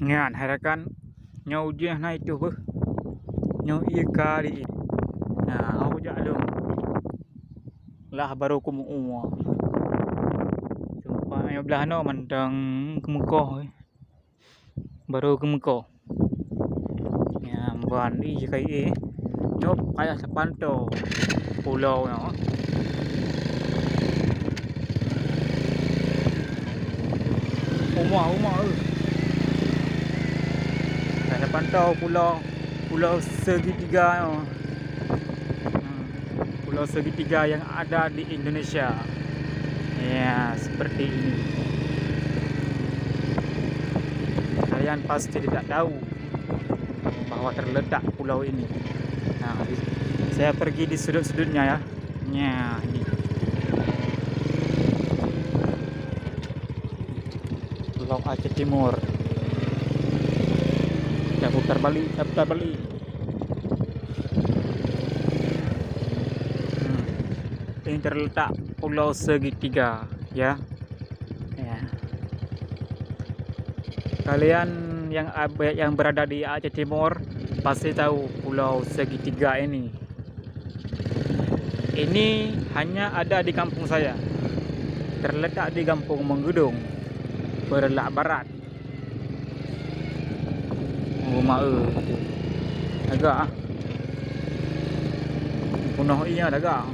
Ngan harakan nyau je na itu beuh. Nyau ieu kali. Nah, aku jak dong. Lah baru ku mu. Jumpa yang belah no mandang kemukoh. Baru kemukoh. Ya, buan i kai nyop kayak sepanto pulau no. Rumah Saya pantau pulau segitiga pulau segitiga yang ada di Indonesia. Ya, seperti ini. Kalian pasti tidak tahu bahwa terletak pulau ini. Nah, saya pergi di sudut-sudutnya ya. Ya, ini. Pulau Aceh Timur. Kita putar balik. Ini terletak pulau segitiga ya. Ya. Kalian yang berada di Aceh Timur pasti tahu pulau segitiga ini. Ini hanya ada di kampung saya. Terletak di Kampung Menggudung, Perlak Barat. Rumah agak punah iya agak